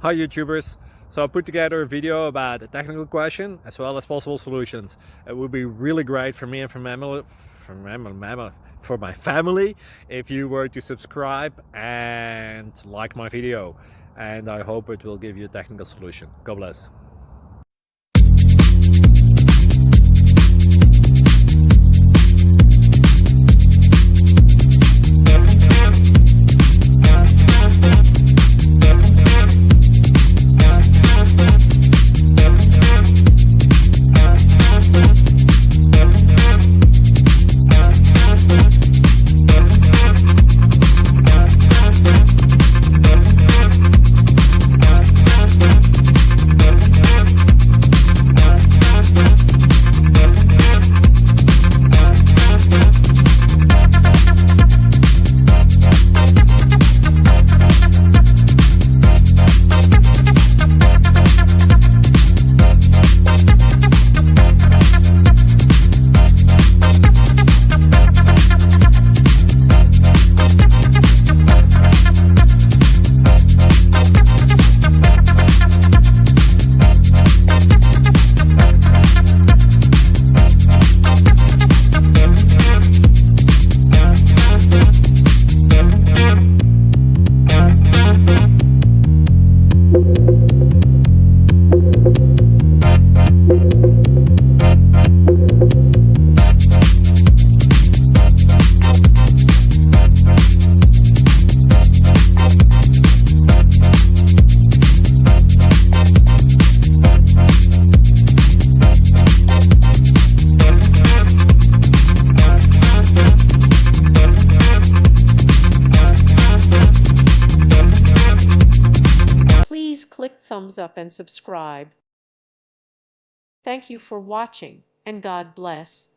Hi YouTubers. So I put together a video about a technical question as well as possible solutions. It would be really great for me and for my family if you were to subscribe and like my video, and I hope it will give you a technical solution. God bless. Please click thumbs up and subscribe. Thank you for watching, and God bless.